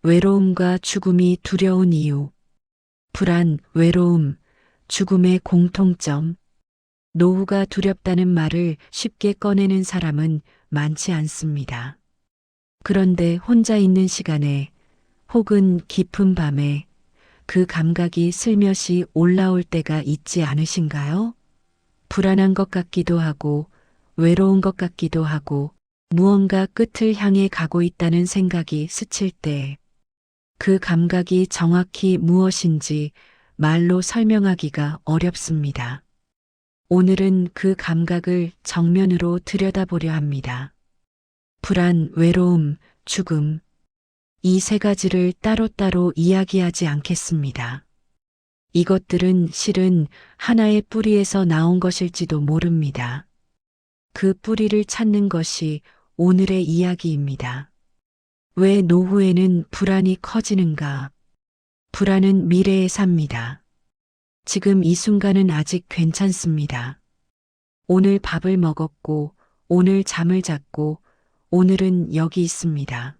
외로움과 죽음이 두려운 이유. 불안, 외로움, 죽음의 공통점. 노후가 두렵다는 말을 쉽게 꺼내는 사람은 많지 않습니다. 그런데 혼자 있는 시간에 혹은 깊은 밤에 그 감각이 슬며시 올라올 때가 있지 않으신가요? 불안한 것 같기도 하고 외로운 것 같기도 하고 무언가 끝을 향해 가고 있다는 생각이 스칠 때 그 감각이 정확히 무엇인지 말로 설명하기가 어렵습니다. 오늘은 그 감각을 정면으로 들여다보려 합니다. 불안, 외로움, 죽음. 이 세 가지를 따로따로 이야기하지 않겠습니다. 이것들은 실은 하나의 뿌리에서 나온 것일지도 모릅니다. 그 뿌리를 찾는 것이 오늘의 이야기입니다. 왜 노후에는 불안이 커지는가? 불안은 미래에 삽니다. 지금 이 순간은 아직 괜찮습니다. 오늘 밥을 먹었고, 오늘 잠을 잤고, 오늘은 여기 있습니다.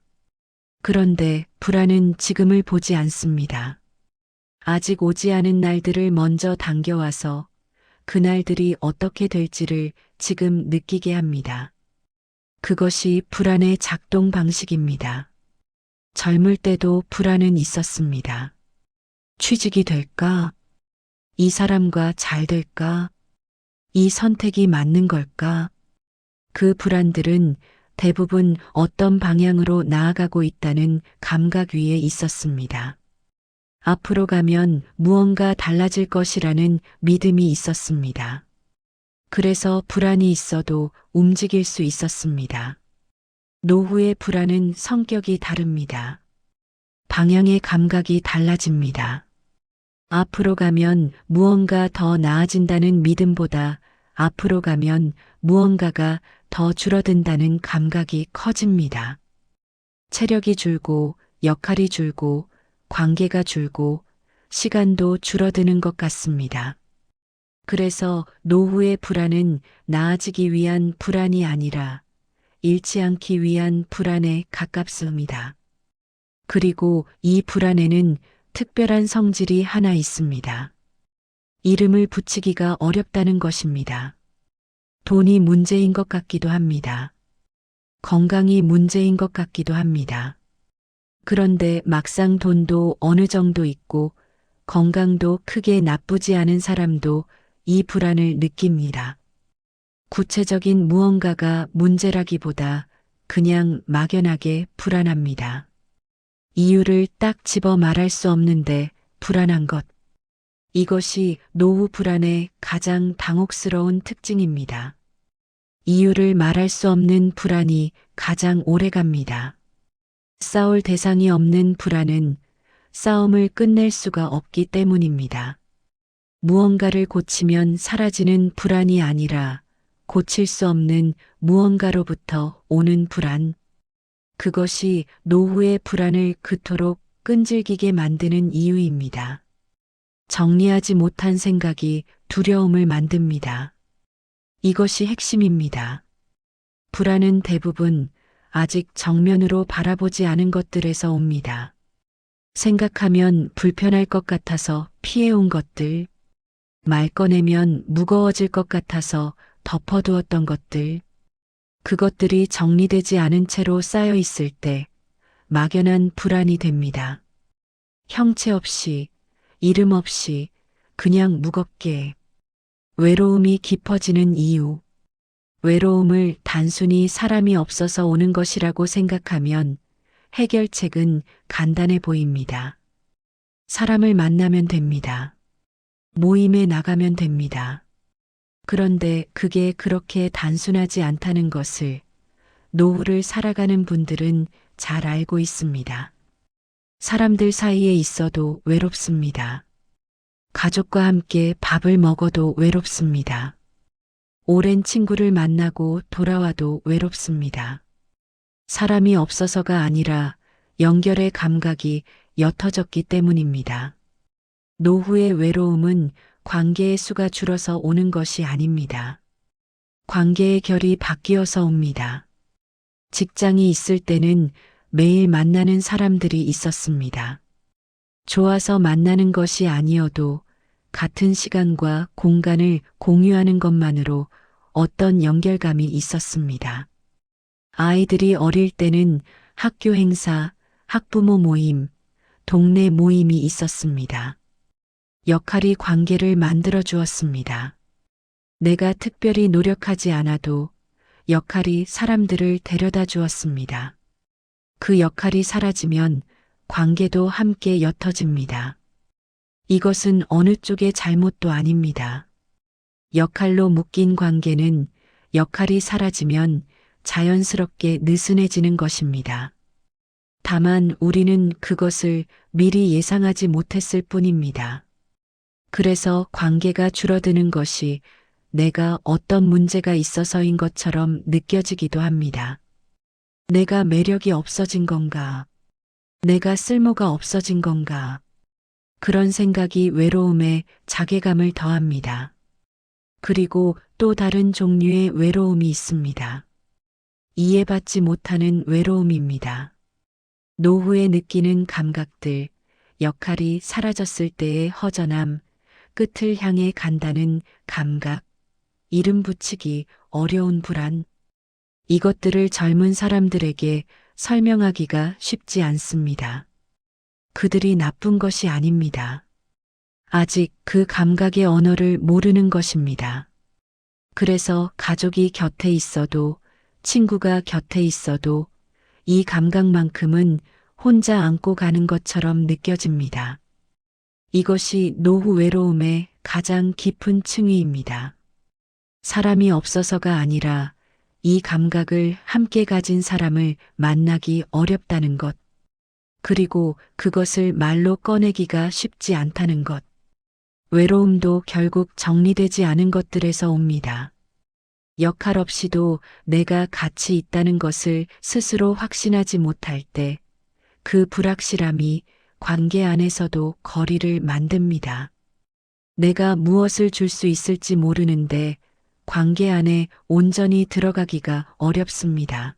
그런데 불안은 지금을 보지 않습니다. 아직 오지 않은 날들을 먼저 당겨와서 그 날들이 어떻게 될지를 지금 느끼게 합니다. 그것이 불안의 작동 방식입니다. 젊을 때도 불안은 있었습니다. 취직이 될까? 이 사람과 잘 될까? 이 선택이 맞는 걸까? 그 불안들은 대부분 어떤 방향으로 나아가고 있다는 감각 위에 있었습니다. 앞으로 가면 무언가 달라질 것이라는 믿음이 있었습니다. 그래서 불안이 있어도 움직일 수 있었습니다. 노후의 불안은 성격이 다릅니다. 방향의 감각이 달라집니다. 앞으로 가면 무언가 더 나아진다는 믿음보다 앞으로 가면 무언가가 더 줄어든다는 감각이 커집니다. 체력이 줄고 역할이 줄고 관계가 줄고 시간도 줄어드는 것 같습니다. 그래서 노후의 불안은 나아지기 위한 불안이 아니라 잃지 않기 위한 불안에 가깝습니다. 그리고 이 불안에는 특별한 성질이 하나 있습니다. 이름을 붙이기가 어렵다는 것입니다. 돈이 문제인 것 같기도 합니다. 건강이 문제인 것 같기도 합니다. 그런데 막상 돈도 어느 정도 있고 건강도 크게 나쁘지 않은 사람도 이 불안을 느낍니다. 구체적인 무언가가 문제라기보다 그냥 막연하게 불안합니다. 이유를 딱 집어 말할 수 없는데 불안한 것. 이것이 노후 불안의 가장 당혹스러운 특징입니다. 이유를 말할 수 없는 불안이 가장 오래 갑니다. 싸울 대상이 없는 불안은 싸움을 끝낼 수가 없기 때문입니다. 무언가를 고치면 사라지는 불안이 아니라 고칠 수 없는 무언가로부터 오는 불안. 그것이 노후의 불안을 그토록 끈질기게 만드는 이유입니다. 정리하지 못한 생각이 두려움을 만듭니다. 이것이 핵심입니다. 불안은 대부분 아직 정면으로 바라보지 않은 것들에서 옵니다. 생각하면 불편할 것 같아서 피해온 것들, 말 꺼내면 무거워질 것 같아서 덮어두었던 것들, 그것들이 정리되지 않은 채로 쌓여 있을 때 막연한 불안이 됩니다. 형체 없이, 이름 없이, 그냥 무겁게. 외로움이 깊어지는 이유. 외로움을 단순히 사람이 없어서 오는 것이라고 생각하면 해결책은 간단해 보입니다. 사람을 만나면 됩니다. 모임에 나가면 됩니다. 그런데 그게 그렇게 단순하지 않다는 것을 노후를 살아가는 분들은 잘 알고 있습니다. 사람들 사이에 있어도 외롭습니다. 가족과 함께 밥을 먹어도 외롭습니다. 오랜 친구를 만나고 돌아와도 외롭습니다. 사람이 없어서가 아니라 연결의 감각이 옅어졌기 때문입니다. 노후의 외로움은 관계의 수가 줄어서 오는 것이 아닙니다. 관계의 결이 바뀌어서 옵니다. 직장이 있을 때는 매일 만나는 사람들이 있었습니다. 좋아서 만나는 것이 아니어도 같은 시간과 공간을 공유하는 것만으로 어떤 연결감이 있었습니다. 아이들이 어릴 때는 학교 행사, 학부모 모임, 동네 모임이 있었습니다. 역할이 관계를 만들어 주었습니다. 내가 특별히 노력하지 않아도 역할이 사람들을 데려다 주었습니다. 그 역할이 사라지면 관계도 함께 옅어집니다. 이것은 어느 쪽의 잘못도 아닙니다. 역할로 묶인 관계는 역할이 사라지면 자연스럽게 느슨해지는 것입니다. 다만 우리는 그것을 미리 예상하지 못했을 뿐입니다. 그래서 관계가 줄어드는 것이 내가 어떤 문제가 있어서인 것처럼 느껴지기도 합니다. 내가 매력이 없어진 건가? 내가 쓸모가 없어진 건가? 그런 생각이 외로움에 자괴감을 더합니다. 그리고 또 다른 종류의 외로움이 있습니다. 이해받지 못하는 외로움입니다. 노후에 느끼는 감각들, 역할이 사라졌을 때의 허전함, 끝을 향해 간다는 감각, 이름 붙이기 어려운 불안, 이것들을 젊은 사람들에게 설명하기가 쉽지 않습니다. 그들이 나쁜 것이 아닙니다. 아직 그 감각의 언어를 모르는 것입니다. 그래서 가족이 곁에 있어도, 친구가 곁에 있어도 이 감각만큼은 혼자 안고 가는 것처럼 느껴집니다. 이것이 노후 외로움의 가장 깊은 층위입니다. 사람이 없어서가 아니라 이 감각을 함께 가진 사람을 만나기 어렵다는 것, 그리고 그것을 말로 꺼내기가 쉽지 않다는 것. 외로움도 결국 정리되지 않은 것들에서 옵니다. 역할 없이도 내가 가치 있다는 것을 스스로 확신하지 못할 때 그 불확실함이 관계 안에서도 거리를 만듭니다. 내가 무엇을 줄 수 있을지 모르는데 관계 안에 온전히 들어가기가 어렵습니다.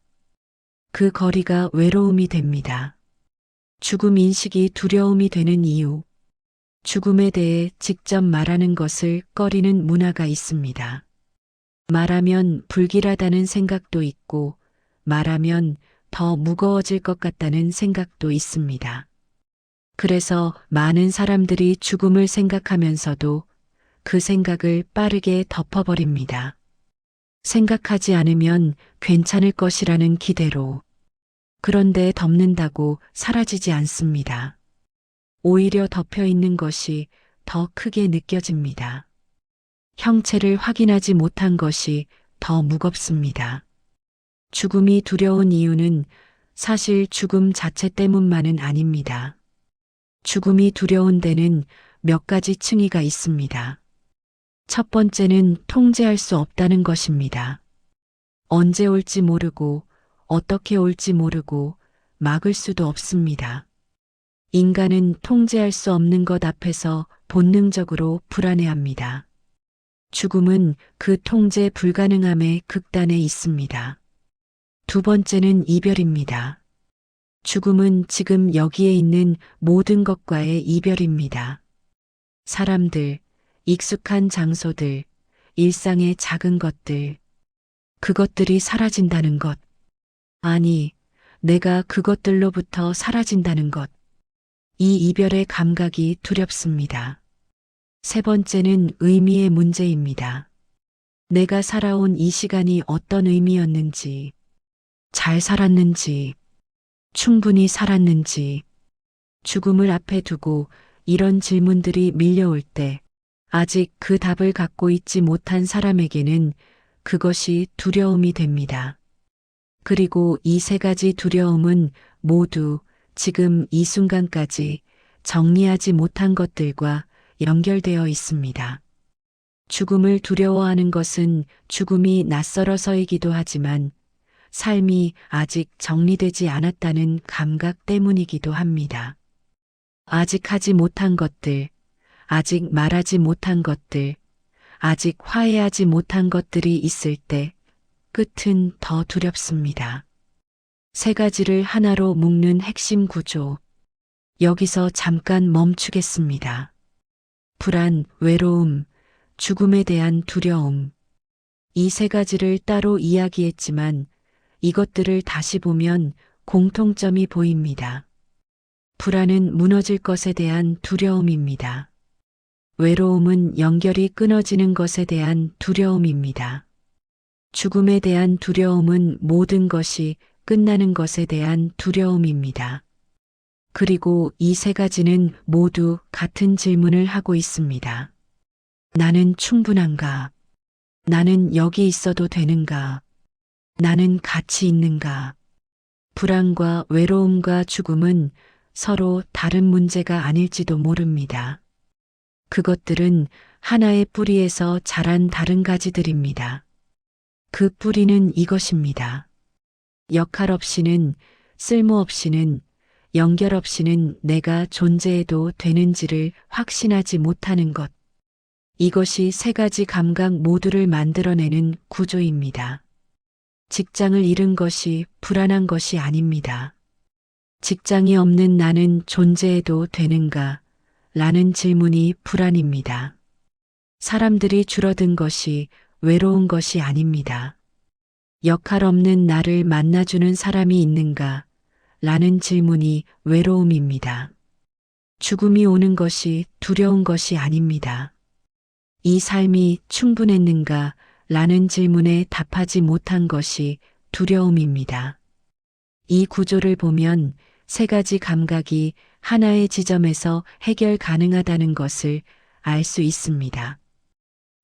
그 거리가 외로움이 됩니다. 죽음 인식이 두려움이 되는 이유. 죽음에 대해 직접 말하는 것을 꺼리는 문화가 있습니다. 말하면 불길하다는 생각도 있고, 말하면 더 무거워질 것 같다는 생각도 있습니다. 그래서 많은 사람들이 죽음을 생각하면서도 그 생각을 빠르게 덮어버립니다. 생각하지 않으면 괜찮을 것이라는 기대로. 그런데 덮는다고 사라지지 않습니다. 오히려 덮여 있는 것이 더 크게 느껴집니다. 형체를 확인하지 못한 것이 더 무겁습니다. 죽음이 두려운 이유는 사실 죽음 자체 때문만은 아닙니다. 죽음이 두려운 데는 몇 가지 층위가 있습니다. 첫 번째는 통제할 수 없다는 것입니다. 언제 올지 모르고 어떻게 올지 모르고 막을 수도 없습니다. 인간은 통제할 수 없는 것 앞에서 본능적으로 불안해합니다. 죽음은 그 통제 불가능함의 극단에 있습니다. 두 번째는 이별입니다. 죽음은 지금 여기에 있는 모든 것과의 이별입니다. 사람들, 익숙한 장소들, 일상의 작은 것들, 그것들이 사라진다는 것. 아니, 내가 그것들로부터 사라진다는 것. 이 이별의 감각이 두렵습니다. 세 번째는 의미의 문제입니다. 내가 살아온 이 시간이 어떤 의미였는지, 잘 살았는지, 충분히 살았는지, 죽음을 앞에 두고 이런 질문들이 밀려올 때 아직 그 답을 갖고 있지 못한 사람에게는 그것이 두려움이 됩니다. 그리고 이 세 가지 두려움은 모두 지금 이 순간까지 정리하지 못한 것들과 연결되어 있습니다. 죽음을 두려워하는 것은 죽음이 낯설어서이기도 하지만 삶이 아직 정리되지 않았다는 감각 때문이기도 합니다. 아직 하지 못한 것들, 아직 말하지 못한 것들, 아직 화해하지 못한 것들이 있을 때 끝은 더 두렵습니다. 세 가지를 하나로 묶는 핵심 구조. 여기서 잠깐 멈추겠습니다. 불안, 외로움, 죽음에 대한 두려움. 이 세 가지를 따로 이야기했지만 이것들을 다시 보면 공통점이 보입니다. 불안은 무너질 것에 대한 두려움입니다. 외로움은 연결이 끊어지는 것에 대한 두려움입니다. 죽음에 대한 두려움은 모든 것이 끝나는 것에 대한 두려움입니다. 그리고 이 세 가지는 모두 같은 질문을 하고 있습니다. 나는 충분한가? 나는 여기 있어도 되는가? 나는 가치 있는가? 불안과 외로움과 죽음은 서로 다른 문제가 아닐지도 모릅니다. 그것들은 하나의 뿌리에서 자란 다른 가지들입니다. 그 뿌리는 이것입니다. 역할 없이는, 쓸모 없이는, 연결 없이는 내가 존재해도 되는지를 확신하지 못하는 것. 이것이 세 가지 감각 모두를 만들어내는 구조입니다. 직장을 잃은 것이 불안한 것이 아닙니다. 직장이 없는 나는 존재해도 되는가? 라는 질문이 불안입니다. 사람들이 줄어든 것이 외로운 것이 아닙니다. 역할 없는 나를 만나주는 사람이 있는가? 라는 질문이 외로움입니다. 죽음이 오는 것이 두려운 것이 아닙니다. 이 삶이 충분했는가? 라는 질문에 답하지 못한 것이 두려움입니다. 이 구조를 보면 세 가지 감각이 하나의 지점에서 해결 가능하다는 것을 알 수 있습니다.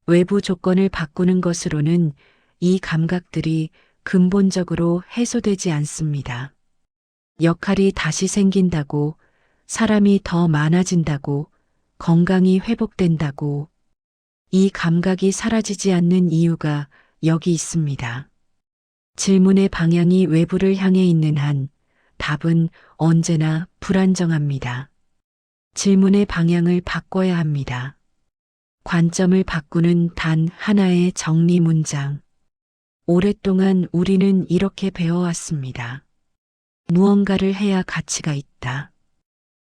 외부 조건을 바꾸는 것으로는 이 감각들이 근본적으로 해소되지 않습니다. 역할이 다시 생긴다고, 사람이 더 많아진다고, 건강이 회복된다고, 이 감각이 사라지지 않는 이유가 여기 있습니다. 질문의 방향이 외부를 향해 있는 한 답은 언제나 불안정합니다. 질문의 방향을 바꿔야 합니다. 관점을 바꾸는 단 하나의 정리 문장. 오랫동안 우리는 이렇게 배워왔습니다. 무언가를 해야 가치가 있다.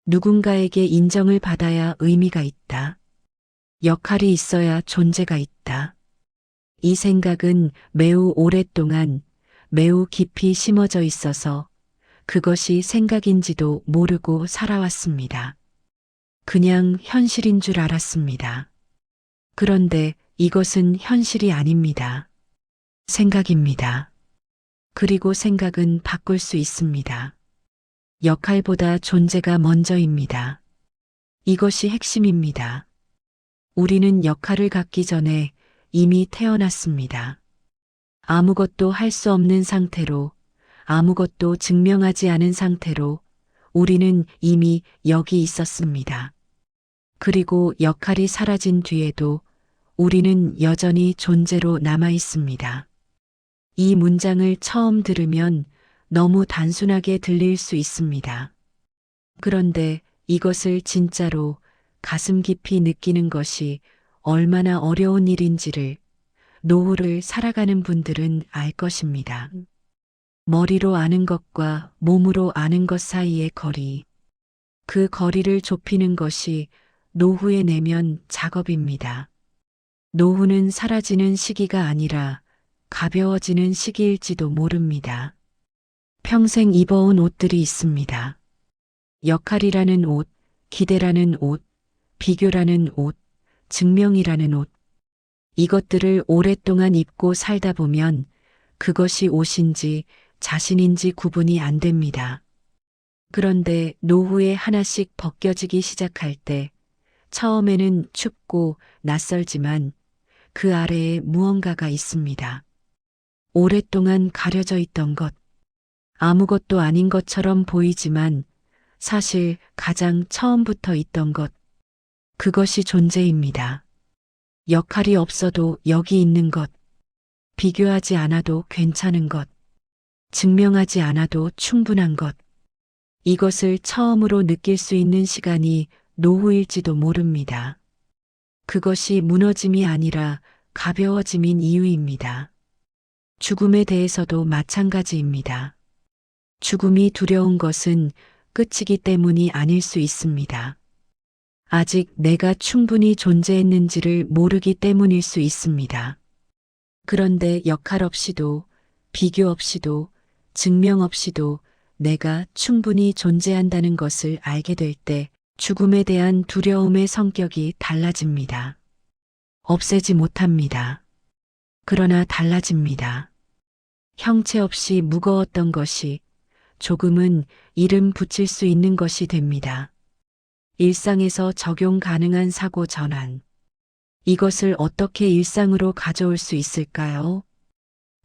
누군가에게 인정을 받아야 의미가 있다. 역할이 있어야 존재가 있다. 이 생각은 매우 오랫동안 매우 깊이 심어져 있어서 그것이 생각인지도 모르고 살아왔습니다. 그냥 현실인 줄 알았습니다. 그런데 이것은 현실이 아닙니다. 생각입니다. 그리고 생각은 바꿀 수 있습니다. 역할보다 존재가 먼저입니다. 이것이 핵심입니다. 우리는 역할을 갖기 전에 이미 태어났습니다. 아무것도 할 수 없는 상태로, 아무것도 증명하지 않은 상태로 우리는 이미 여기 있었습니다. 그리고 역할이 사라진 뒤에도 우리는 여전히 존재로 남아 있습니다. 이 문장을 처음 들으면 너무 단순하게 들릴 수 있습니다. 그런데 이것을 진짜로 가슴 깊이 느끼는 것이 얼마나 어려운 일인지를 노후를 살아가는 분들은 알 것입니다. 머리로 아는 것과 몸으로 아는 것 사이의 거리. 그 거리를 좁히는 것이 노후의 내면 작업입니다. 노후는 사라지는 시기가 아니라 가벼워지는 시기일지도 모릅니다. 평생 입어온 옷들이 있습니다. 역할이라는 옷, 기대라는 옷, 비교라는 옷, 증명이라는 옷. 이것들을 오랫동안 입고 살다 보면 그것이 옷인지 자신인지 구분이 안 됩니다. 그런데 노후에 하나씩 벗겨지기 시작할 때 처음에는 춥고 낯설지만 그 아래에 무언가가 있습니다. 오랫동안 가려져 있던 것, 아무것도 아닌 것처럼 보이지만 사실 가장 처음부터 있던 것, 그것이 존재입니다. 역할이 없어도 여기 있는 것, 비교하지 않아도 괜찮은 것, 증명하지 않아도 충분한 것, 이것을 처음으로 느낄 수 있는 시간이 노후일지도 모릅니다. 그것이 무너짐이 아니라 가벼워짐인 이유입니다. 죽음에 대해서도 마찬가지입니다. 죽음이 두려운 것은 끝이기 때문이 아닐 수 있습니다. 아직 내가 충분히 존재했는지를 모르기 때문일 수 있습니다. 그런데 역할 없이도, 비교 없이도, 증명 없이도 내가 충분히 존재한다는 것을 알게 될 때 죽음에 대한 두려움의 성격이 달라집니다. 없애지 못합니다. 그러나 달라집니다. 형체 없이 무거웠던 것이 조금은 이름 붙일 수 있는 것이 됩니다. 일상에서 적용 가능한 사고 전환. 이것을 어떻게 일상으로 가져올 수 있을까요?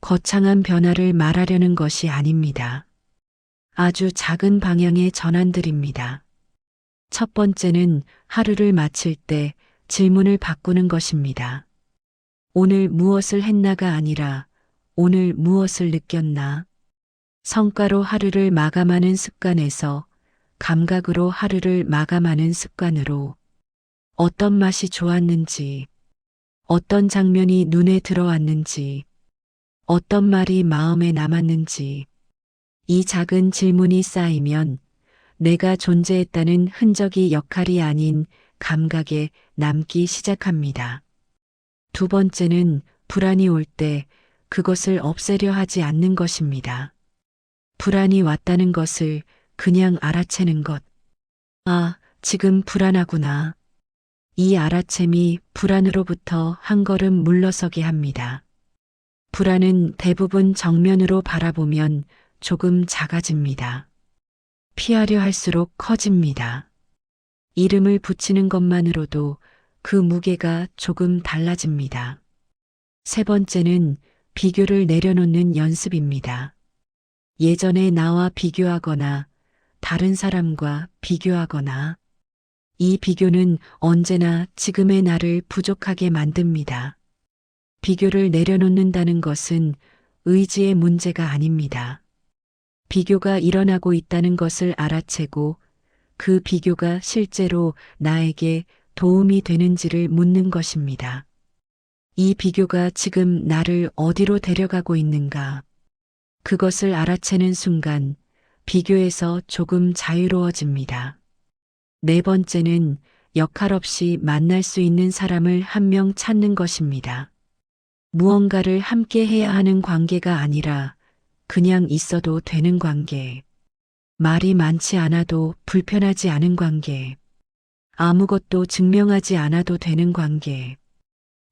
거창한 변화를 말하려는 것이 아닙니다. 아주 작은 방향의 전환들입니다. 첫 번째는 하루를 마칠 때 질문을 바꾸는 것입니다. 오늘 무엇을 했나가 아니라 오늘 무엇을 느꼈나? 성과로 하루를 마감하는 습관에서 감각으로 하루를 마감하는 습관으로 어떤 맛이 좋았는지, 어떤 장면이 눈에 들어왔는지, 어떤 말이 마음에 남았는지, 이 작은 질문이 쌓이면 내가 존재했다는 흔적이 역할이 아닌 감각에 남기 시작합니다. 두 번째는 불안이 올 때 그것을 없애려 하지 않는 것입니다. 불안이 왔다는 것을 그냥 알아채는 것. 아, 지금 불안하구나. 이 알아챔이 불안으로부터 한 걸음 물러서게 합니다. 불안은 대부분 정면으로 바라보면 조금 작아집니다. 피하려 할수록 커집니다. 이름을 붙이는 것만으로도 그 무게가 조금 달라집니다. 세 번째는 비교를 내려놓는 연습입니다. 예전의 나와 비교하거나 다른 사람과 비교하거나 이 비교는 언제나 지금의 나를 부족하게 만듭니다. 비교를 내려놓는다는 것은 의지의 문제가 아닙니다. 비교가 일어나고 있다는 것을 알아채고 그 비교가 실제로 나에게 도움이 되는지를 묻는 것입니다. 이 비교가 지금 나를 어디로 데려가고 있는가? 그것을 알아채는 순간 비교에서 조금 자유로워집니다. 네 번째는 역할 없이 만날 수 있는 사람을 한 명 찾는 것입니다. 무언가를 함께 해야 하는 관계가 아니라 그냥 있어도 되는 관계. 말이 많지 않아도 불편하지 않은 관계. 아무것도 증명하지 않아도 되는 관계.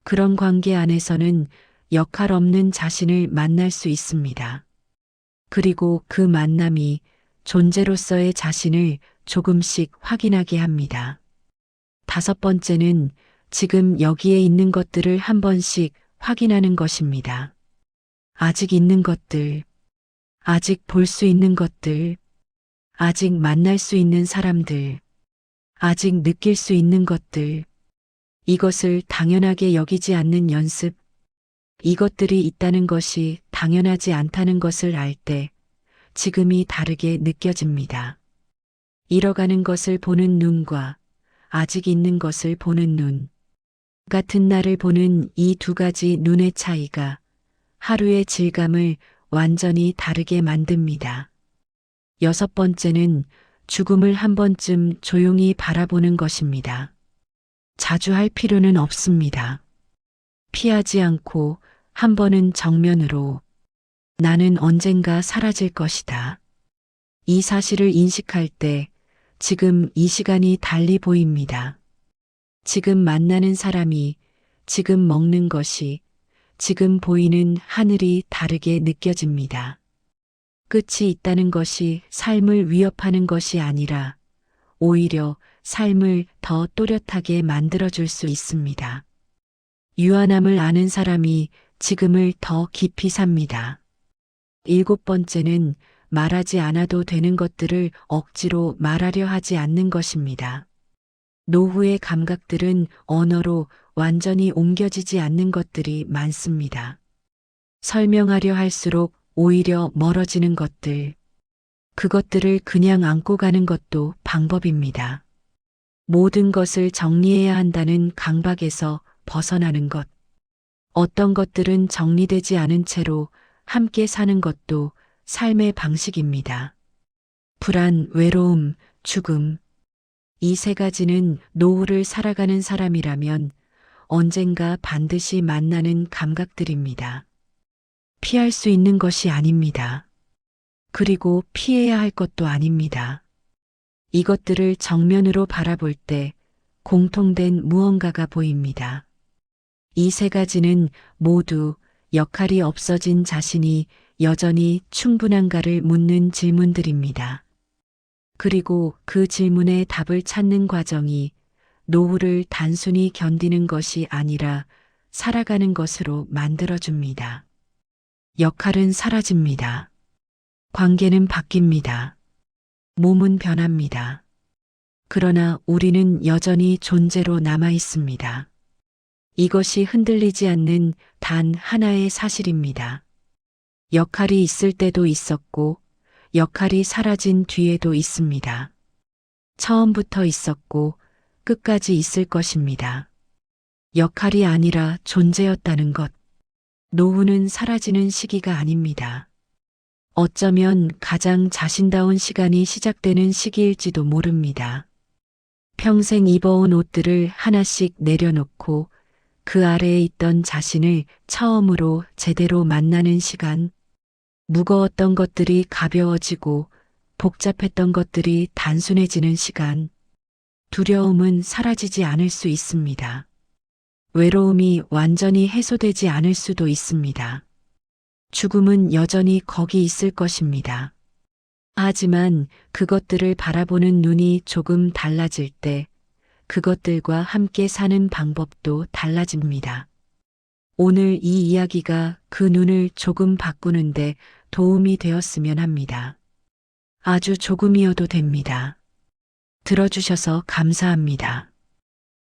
그런 관계 안에서는 역할 없는 자신을 만날 수 있습니다. 그리고 그 만남이 존재로서의 자신을 조금씩 확인하게 합니다. 다섯 번째는 지금 여기에 있는 것들을 한 번씩 확인하는 것입니다. 아직 있는 것들, 아직 볼 수 있는 것들, 아직 만날 수 있는 사람들, 아직 느낄 수 있는 것들, 이것을 당연하게 여기지 않는 연습, 이것들이 있다는 것이 당연하지 않다는 것을 알 때 지금이 다르게 느껴집니다. 잃어가는 것을 보는 눈과 아직 있는 것을 보는 눈, 같은 나를 보는 이 두 가지 눈의 차이가 하루의 질감을 완전히 다르게 만듭니다. 여섯 번째는 죽음을 한 번쯤 조용히 바라보는 것입니다. 자주 할 필요는 없습니다. 피하지 않고 한 번은 정면으로 나는 언젠가 사라질 것이다. 이 사실을 인식할 때 지금 이 시간이 달리 보입니다. 지금 만나는 사람이, 지금 먹는 것이, 지금 보이는 하늘이 다르게 느껴집니다. 끝이 있다는 것이 삶을 위협하는 것이 아니라 오히려 삶을 더 또렷하게 만들어줄 수 있습니다. 유한함을 아는 사람이 지금을 더 깊이 삽니다. 일곱 번째는 말하지 않아도 되는 것들을 억지로 말하려 하지 않는 것입니다. 노후의 감각들은 언어로 완전히 옮겨지지 않는 것들이 많습니다. 설명하려 할수록 오히려 멀어지는 것들, 그것들을 그냥 안고 가는 것도 방법입니다. 모든 것을 정리해야 한다는 강박에서 벗어나는 것. 어떤 것들은 정리되지 않은 채로 함께 사는 것도 삶의 방식입니다. 불안, 외로움, 죽음. 이 세 가지는 노후를 살아가는 사람이라면 언젠가 반드시 만나는 감각들입니다. 피할 수 있는 것이 아닙니다. 그리고 피해야 할 것도 아닙니다. 이것들을 정면으로 바라볼 때 공통된 무언가가 보입니다. 이 세 가지는 모두 역할이 없어진 자신이 여전히 충분한가를 묻는 질문들입니다. 그리고 그 질문에 답을 찾는 과정이 노후를 단순히 견디는 것이 아니라 살아가는 것으로 만들어줍니다. 역할은 사라집니다. 관계는 바뀝니다. 몸은 변합니다. 그러나 우리는 여전히 존재로 남아 있습니다. 이것이 흔들리지 않는 단 하나의 사실입니다. 역할이 있을 때도 있었고, 역할이 사라진 뒤에도 있습니다. 처음부터 있었고, 끝까지 있을 것입니다. 역할이 아니라 존재였다는 것. 노후는 사라지는 시기가 아닙니다. 어쩌면 가장 자신다운 시간이 시작되는 시기일지도 모릅니다. 평생 입어온 옷들을 하나씩 내려놓고 그 아래에 있던 자신을 처음으로 제대로 만나는 시간. 무거웠던 것들이 가벼워지고 복잡했던 것들이 단순해지는 시간. 두려움은 사라지지 않을 수 있습니다. 외로움이 완전히 해소되지 않을 수도 있습니다. 죽음은 여전히 거기 있을 것입니다. 하지만 그것들을 바라보는 눈이 조금 달라질 때 그것들과 함께 사는 방법도 달라집니다. 오늘 이 이야기가 그 눈을 조금 바꾸는데 도움이 되었으면 합니다. 아주 조금이어도 됩니다. 들어주셔서 감사합니다.